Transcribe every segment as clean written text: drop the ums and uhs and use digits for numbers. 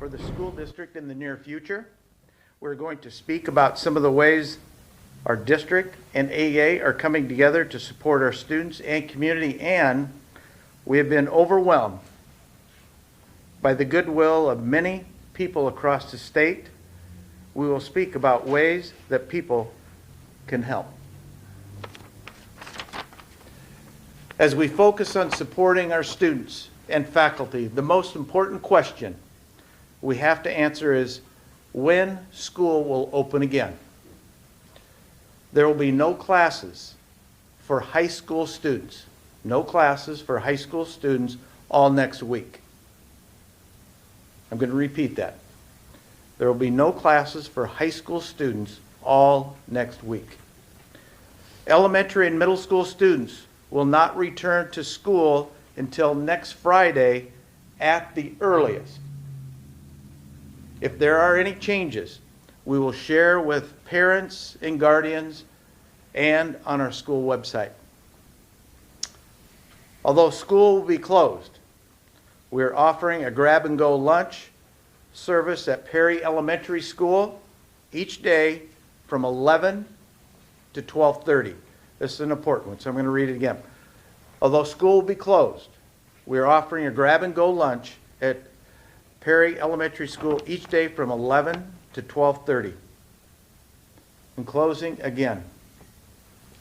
for the school district in the near future. We're going to speak about some of the ways our district and AEA are coming together to support our students and community, and we have been overwhelmed by the goodwill of many people across the state. We will speak about ways that people can help. As we focus on supporting our students and faculty, the most important question we have to answer is when school will open again. There will be no classes for high school students, no classes for high school students all next week. I'm going to repeat that. There will be no classes for high school students all next week. Elementary and middle school students will not return to school until next Friday at the earliest. If there are any changes, we will share with parents and guardians and on our school website. Although school will be closed, we are offering a grab-and-go lunch service at Perry Elementary School each day from 11 to 12:30. This is an important one, so I'm going to read it again. Although school will be closed, we are offering a grab-and-go lunch at Perry Elementary School each day from 11 to 12:30. In closing, again,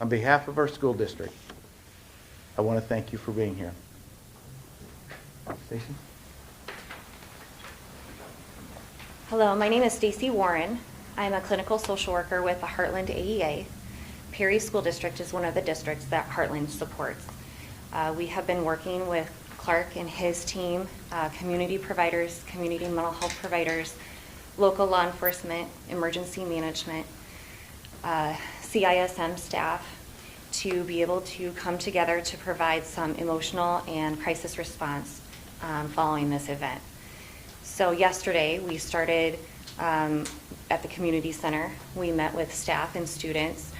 on behalf of our school district, I want to thank you for being here. Stacy? Hello, my name is Stacy Warren. I'm a clinical social worker with the Heartland AEA. Perry School District is one of the districts that Heartland supports. We have been working with Clark and his team, community providers, community mental health providers, local law enforcement, emergency management, CISM staff to be able to come together to provide some emotional and crisis response following this event. So yesterday we started at the community center. We met with staff and students,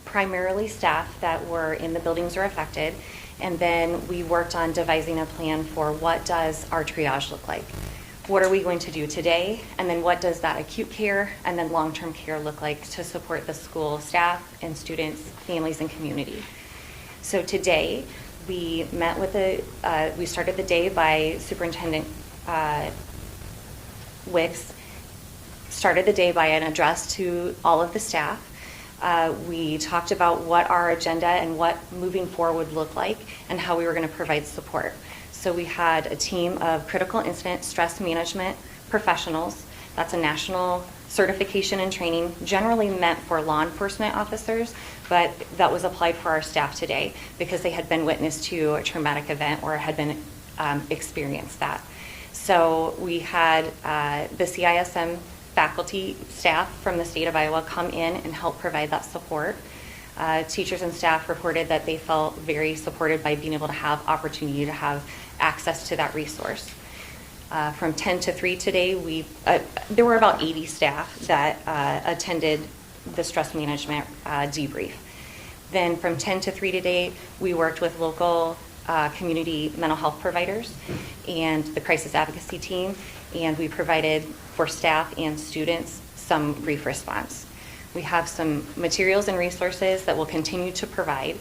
primarily staff that were in the buildings or affected, and then we worked on devising a plan for what does our triage look like. What are we going to do today, and then what does that acute care and then long-term care look like to support the school staff and students, families, and community. So today we met with we started the day by Superintendent Wicks started the day by an address to all of the staff. We talked about what our agenda and what moving forward would look like and how we were going to provide support. So we had a team of critical incident stress management professionals. That's a national certification and training, generally meant for law enforcement officers, but that was applied for our staff today because they had been witness to a traumatic event or had been experienced that. So we had the CISM faculty staff from the state of Iowa come in and help provide that support. Teachers and staff reported that they felt very supported by being able to have opportunity to have access to that resource. From 10 to 3 today, there were about 80 staff that attended the stress management debrief. Then from 10 to 3 today, we worked with local community mental health providers and the crisis advocacy team, and we provided for staff and students some brief response. We have some materials and resources that we'll continue to provide.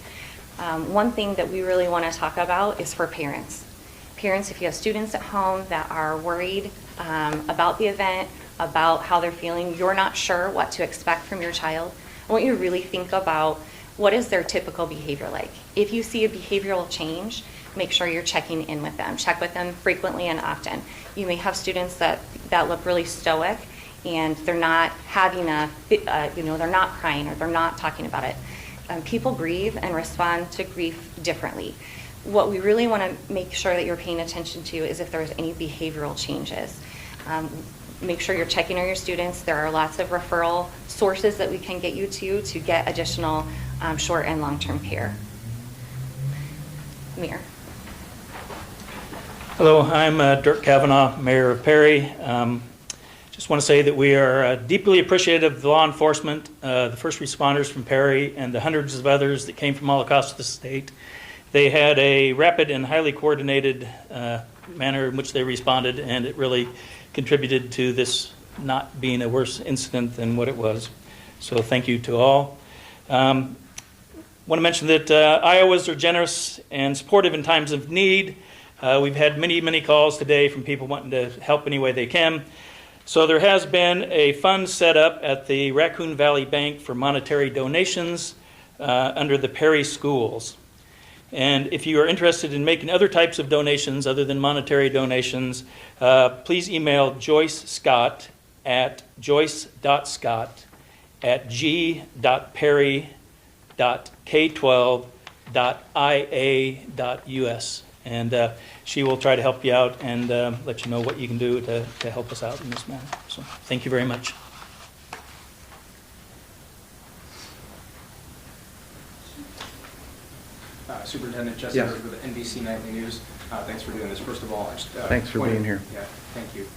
One thing that we really want to talk about is for parents. Parents, if you have students at home that are worried about the event, about how they're feeling, you're not sure what to expect from your child, I want you to really think about what is their typical behavior like. If you see a behavioral change, make sure you're checking in with them. Check with them frequently and often. You may have students that look really stoic and they're not having they're not crying or they're not talking about it. People grieve and respond to grief differently. What we really want to make sure that you're paying attention to is if there's any behavioral changes. Make sure you're checking on your students. There are lots of referral sources that we can get you to get additional short and long-term care. Mayor. Hello, I'm Dirk Kavanaugh, Mayor of Perry. Just want to say that we are deeply appreciative of the law enforcement, the first responders from Perry, and the hundreds of others that came from all across the state. They had a rapid and highly coordinated manner in which they responded, and it really contributed to this not being a worse incident than what it was. So thank you to all. Want to mention that Iowans are generous and supportive in times of need. We've had many calls today from people wanting to help any way they can. So there has been a fund set up at the Raccoon Valley Bank for monetary donations under the Perry Schools. And if you are interested in making other types of donations other than monetary donations, please email Joyce Scott at joyce.scott@g.perry.k12.ia.us. And she will try to help you out and let you know what you can do to help us out in this manner. So thank you very much. Superintendent Jesse Yes. Hurd with NBC Nightly News. Thanks for doing this. First of all, I just, Thanks for being here. Yeah, thank you.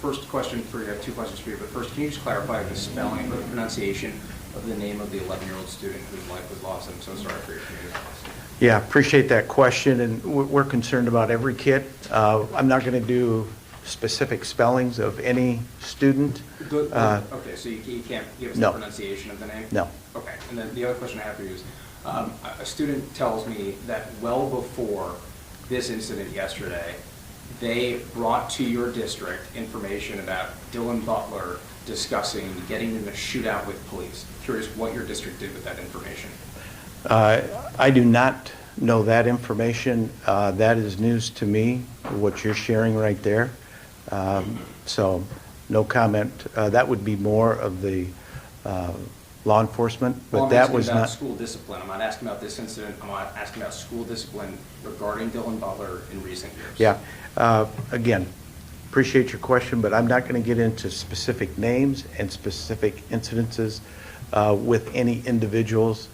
First question for you, I have two questions for you, but first, can you just clarify the spelling or the pronunciation of the name of the 11-year-old student whose life was lost? I'm so sorry for your community. Yeah, appreciate that question, and we're concerned about every kid. I'm not going to do specific spellings of any student. Okay, so you can't give us No. the pronunciation of the name? No. Okay, and then the other question I have for you is, a student tells me that well before this incident yesterday, they brought to your district information about Dylan Butler discussing getting in a shootout with police. Curious what your district did with that information. I do not know that information. That is news to me, what you're sharing right there. So no comment. That would be more of the law enforcement, but Well, that I'm was asking about not. school discipline. I'm not asking about this incident. I'm not asking about school discipline regarding Dylan Butler in recent years. Yeah. Again, appreciate your question, but I'm not going to get into specific names and specific incidences with any individuals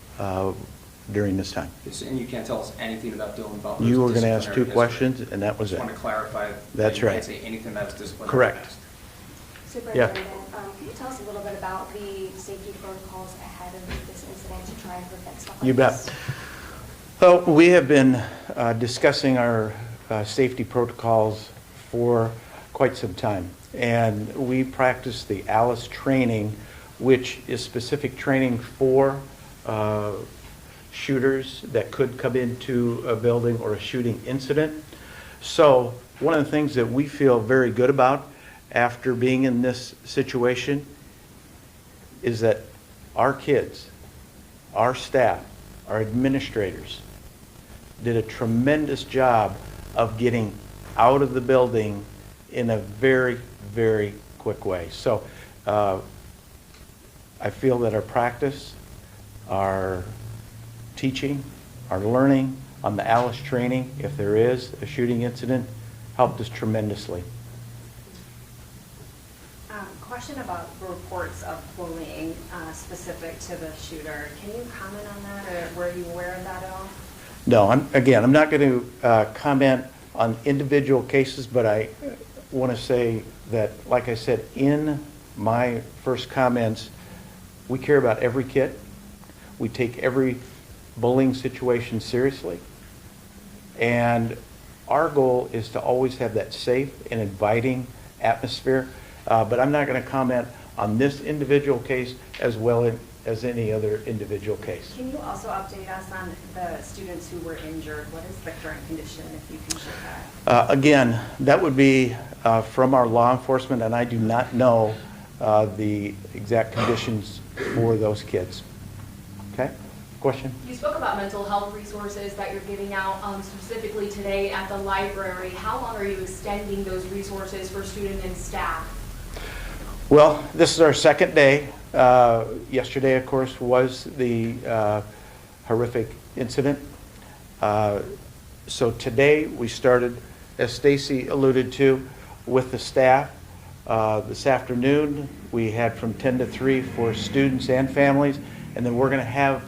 during this time. And you can't tell us anything about Dylan Butler's You were going to ask two disciplinary history. questions, and that was it. Just want to clarify. That's that you right. can't say anything about his disciplinary Correct. past. Superintendent, can you tell us a little bit about the safety protocols ahead of this incident to try and prevent stuff like You bet. this? Well, we have been discussing our safety protocols for quite some time. And we practice the ALICE training, which is specific training for shooters that could come into a building or a shooting incident. So one of the things that we feel very good about after being in this situation is that our kids, our staff, our administrators did a tremendous job of getting out of the building in a very quick way. So I feel that our practice, our teaching, our learning on the ALICE training, if there is a shooting incident, helped us tremendously. Question about reports of bullying specific to the shooter. Can you comment on that, or were you aware of that at all? No, I'm not going to comment on individual cases, but I want to say that, like I said in my first comments, we care about every kid. We take every bullying situation seriously. And our goal is to always have that safe and inviting atmosphere. But I'm not going to comment on this individual case as well as any other individual case. Can you also update us on the students who were injured? What is the current condition, if you can share that? Again, that would be from our law enforcement, and I do not know the exact conditions for those kids. Okay? Question? You spoke about mental health resources that you're giving out specifically today at the library. How long are you extending those resources for student and staff? Well, this is our second day. Yesterday, of course, was the horrific incident. So today we started, as Stacy alluded to, with the staff. This afternoon we had from 10 to 3 for students and families, and then we're going to have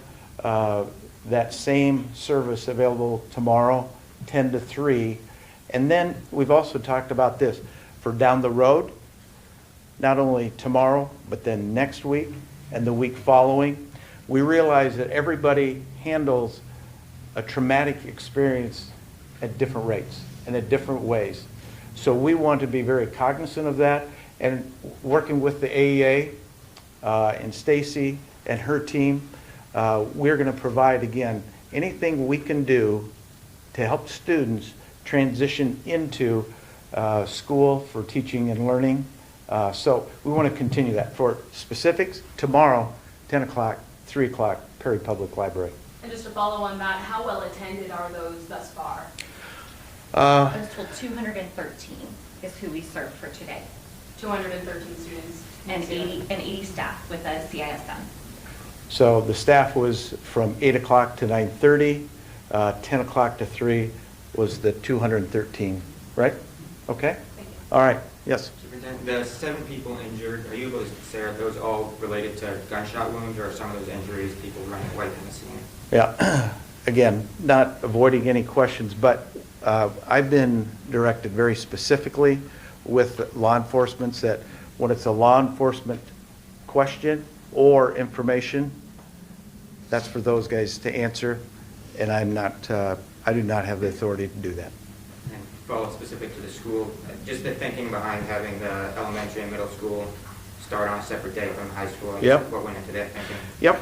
that same service available tomorrow, 10 to 3. And then we've also talked about this for down the road, not only tomorrow, but then next week and the week following. We realize that everybody handles a traumatic experience at different rates. and in different ways. So we want to be very cognizant of that, and working with the AEA and Stacy and her team, we're going to provide, again, anything we can do to help students transition into school for teaching and learning. So we want to continue that. For specifics, tomorrow, 10 o'clock, 3 o'clock, Perry Public Library. And just to follow on that, how well attended are those thus far? I was told 213 is who we served for today, 213 students. and 80 staff with a CISM. So the staff was from 8 o'clock to 9:30, 10 o'clock to 3 was the 213, right? Okay? Thank you. All right, yes. Superintendent, the 7 people injured, are you able to say, are those all related to gunshot wounds, or are some of those injuries people running away from the scene? Yeah, again, not avoiding any questions, but I've been directed very specifically with law enforcement that when it's a law enforcement question or information, that's for those guys to answer, and I'm not, I do not have the authority to do that. And follow specific to the school, just the thinking behind having the elementary and middle school start on a separate day from high school. I guess Yep. What went into that thinking? Yep.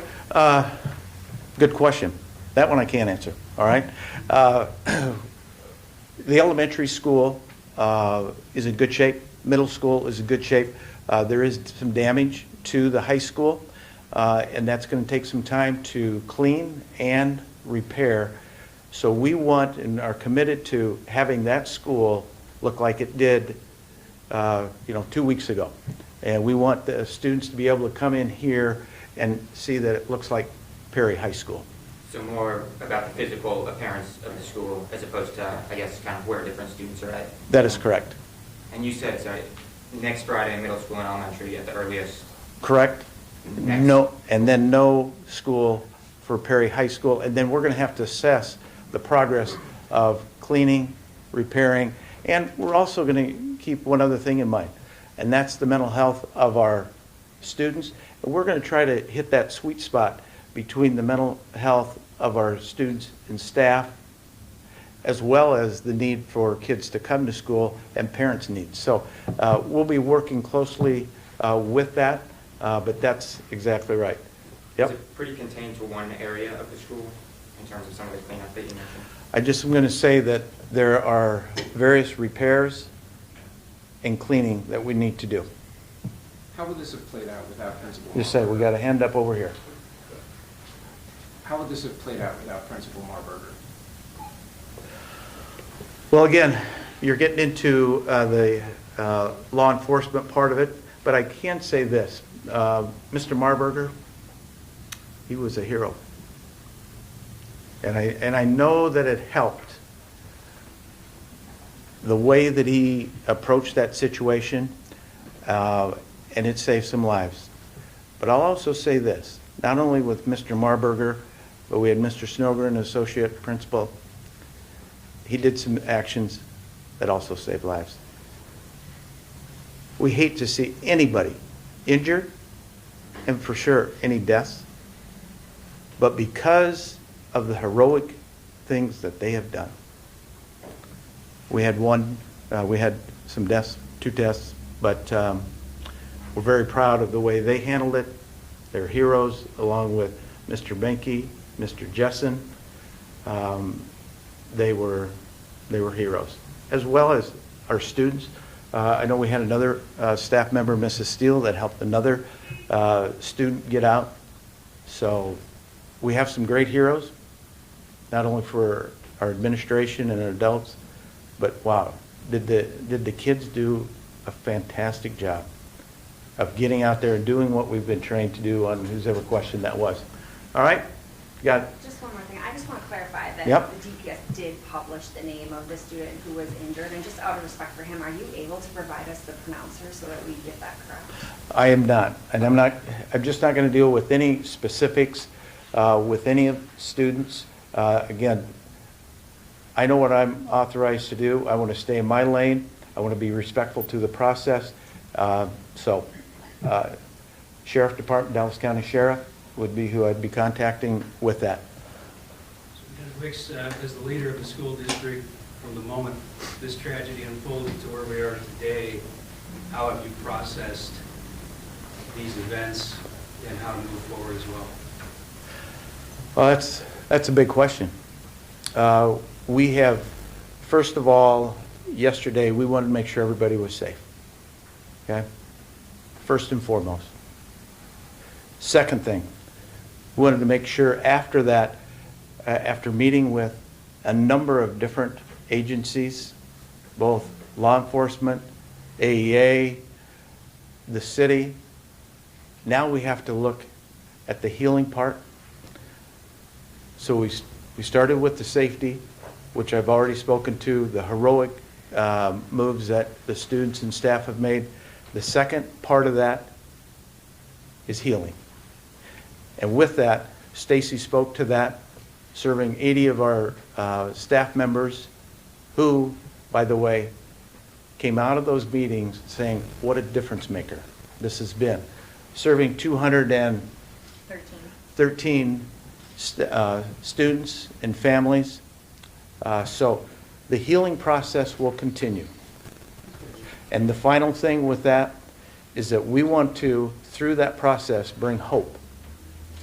Good question. That one I can't answer, all right? The elementary school is in good shape. Middle school is in good shape. There is some damage to the high school, and that's going to take some time to clean and repair. So we want and are committed to having that school look like it did 2 weeks ago. And we want the students to be able to come in here and see that it looks like Perry High School. So more about the physical appearance of the school as opposed to, I guess, kind of where different students are at? That is correct. And you said, sorry, next Friday, middle school and elementary at the earliest? Correct? Next. No, and then no school for Perry High School. And then we're going to have to assess the progress of cleaning, repairing, and we're also going to keep one other thing in mind, and that's the mental health of our students. And we're going to try to hit that sweet spot between the mental health of our students and staff, as well as the need for kids to come to school and parents' needs. So we'll be working closely with that, but that's exactly right. Yep. Is it pretty contained to one area of the school in terms of some of the cleanup that you mentioned? I just am going to say that there are various repairs and cleaning that we need to do. How would this have played out without Principal Just say, we got a hand up over here. How would this have played out without Principal Marburger? Well, again, you're getting into the law enforcement part of it, but I can say this. Mr. Marburger, he was a hero. And I know that it helped the way that he approached that situation, and it saved some lives. But I'll also say this, not only with Mr. Marburger, but we had Mr. Snogren, associate principal. He did some actions that also saved lives. We hate to see anybody injured, and for sure any deaths, but because of the heroic things that they have done. We had some deaths, 2 deaths, but we're very proud of the way they handled it. They're heroes, along with Mr. Benke, Mr. Jessen. They were heroes, as well as our students. I know we had another staff member, Mrs. Steele, that helped another student get out. So we have some great heroes, not only for our administration and our adults, but wow, did the kids do a fantastic job of getting out there and doing what we've been trained to do on whoever question that was. All right? Got it? Just one more thing. I just want to clarify that Yep. the DPS did publish the name of the student who was injured, and just out of respect for him, are you able to provide us the pronouncer so that we get that correct? I am not, and I'm just not going to deal with any specifics with any of the students. Again, I know what I'm authorized to do. I want to stay in my lane. I want to be respectful to the process. Sheriff Department, Dallas County Sheriff would be who I'd be contacting with that. Superintendent Wicks, as the leader of the school district, from the moment this tragedy unfolded to where we are today, how have you processed these events and how to move forward as well? Well, that's a big question. We have, first of all, yesterday, we wanted to make sure everybody was safe. Okay? First and foremost. Second thing, we wanted to make sure after that, after meeting with a number of different agencies, both law enforcement, AEA, the city, now we have to look at the healing part. So we started with the safety, which I've already spoken to, the heroic moves that the students and staff have made. The second part of that is healing. And with that, Stacy spoke to that, serving 80 of our staff members who, by the way, came out of those meetings saying, what a difference maker this has been. Serving 213 students and families. So the healing process will continue. And the final thing with that is that we want to, through that process, bring hope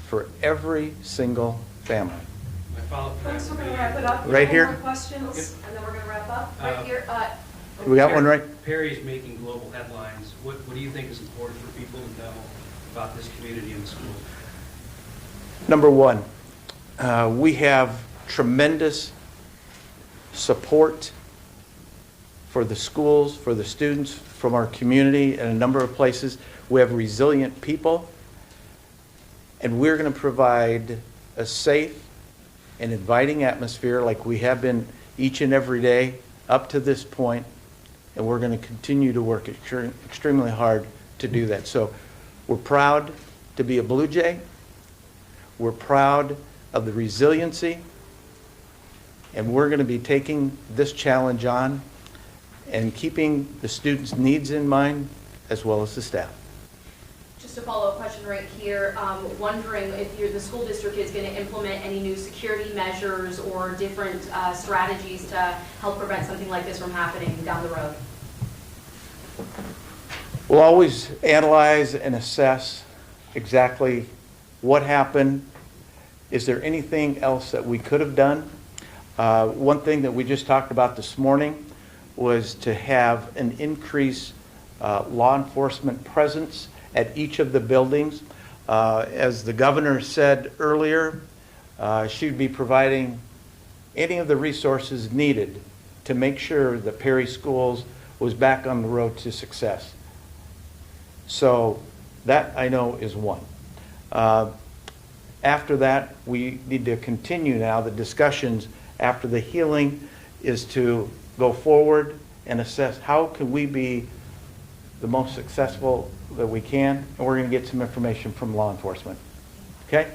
for every single family. My follow-up to that Folks, we're would going be- to wrap it up. Right here? More questions, and then we're going to wrap up. Right here. We got one right? Perry's making global headlines. What do you think is important for people to know about this community and the schools? Number one, we have tremendous support for the schools, for the students, from our community in a number of places. We have resilient people, and we're going to provide a safe and inviting atmosphere like we have been each and every day up to this point, and we're going to continue to work extremely hard to do that. So we're proud to be a Blue Jay. We're proud of the resiliency, and we're going to be taking this challenge on and keeping the students' needs in mind as well as the staff. Just a follow-up question right here. Wondering if the school district is going to implement any new security measures or different strategies to help prevent something like this from happening down the road. We'll always analyze and assess exactly what happened. Is there anything else that we could have done? One thing that we just talked about this morning was to have an increased law enforcement presence at each of the buildings. As the governor said earlier, she'd be providing any of the resources needed to make sure that Perry Schools was back on the road to success. So that I know is one. After that, we need to continue now. The discussions after the healing is to go forward and assess how can we be the most successful that we can, and we're going to get some information from law enforcement. Okay?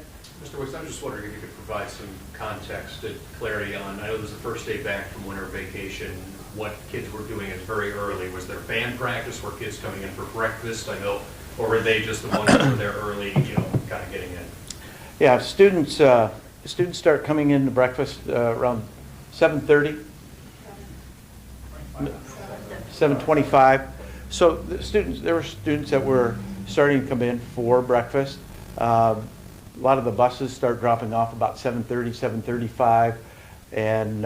Mr. Wicks, I'm just wondering if you could provide some context and clarity on, I know it was the first day back from winter vacation, what kids were doing is very early. Was there band practice? Were kids coming in for breakfast? I know, or were they just the ones that were there early, kind of getting in? Yeah, students start coming in to breakfast around 7:30, 7:25. So there were students that were starting to come in for breakfast. A lot of the buses start dropping off about 7:30, 7:35, and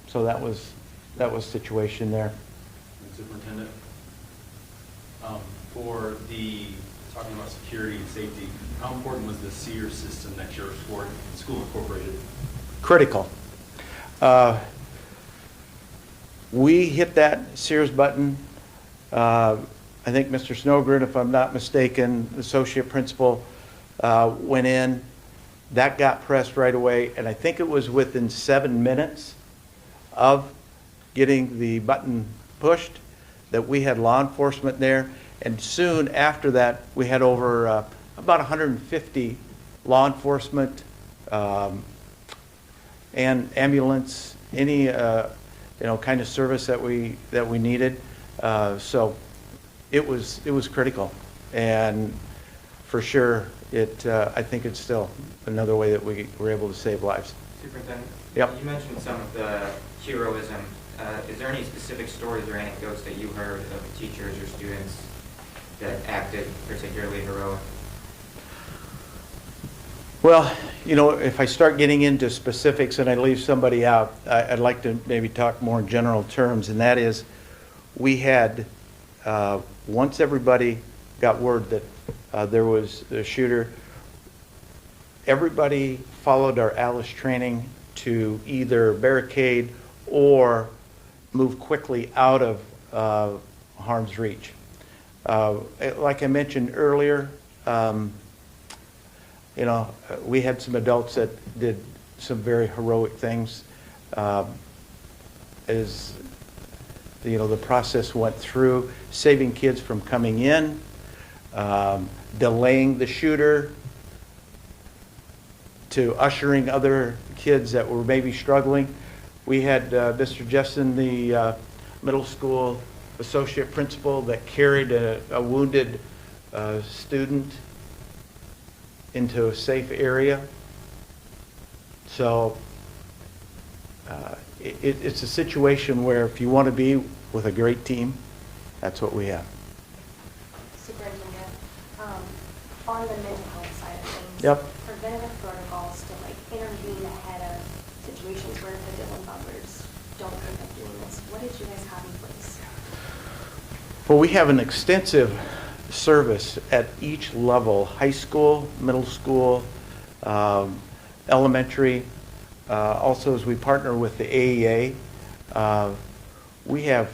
so that was the situation there. Superintendent, for talking about security and safety, how important was the SEER system that your school incorporated? Critical. We hit that Sears button. I think Mr. Snogren, if I'm not mistaken, the associate principal, went in. That got pressed right away, and I think it was within 7 minutes of getting the button pushed that we had law enforcement there. And soon after that, we had over about 150 law enforcement and ambulance, any kind of service that we needed. So it was critical, and for sure, I think it's still another way that we were able to save lives. Superintendent? Yep. You mentioned some of the heroism. Is there any specific stories or anecdotes that you heard of teachers or students that acted particularly heroic? Well, you know, if I start getting into specifics and I leave somebody out, I'd like to maybe talk more in general terms, and that is, we had, once everybody got word that there was a shooter, everybody followed our Alice training to either barricade or move quickly out of harm's reach. Like I mentioned earlier, you know, we had some adults that did some very heroic things. As you know, the process went through, saving kids from coming in, delaying the shooter, to ushering other kids that were maybe struggling. We had Mr. Jessen, the middle school associate principal, that carried a wounded student into a safe area. So it's a situation where if you want to be with a great team, that's what we have. Superintendent, on the mental health side of things. Yep. Preventative protocols to like intervene ahead of situations where the Dillon bumpers don't end up doing this. What did you guys have in place? Well, we have an extensive service at each level: high school, middle school, elementary. Also, as we partner with the AEA, we have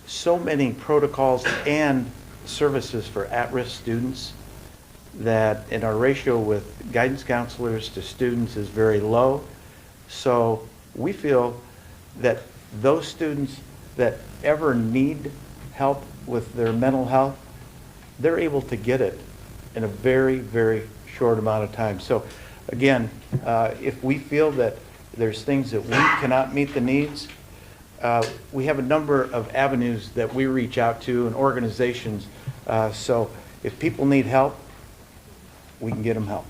so many protocols and services for at-risk students that in our ratio with guidance counselors to students is very low. So we feel that those students that ever need help with their mental health, they're able to get it in a very, very short amount of time. So again, if we feel that there's things that we cannot meet the needs, we have a number of avenues that we reach out to and organizations. So if people need help, we can get them help.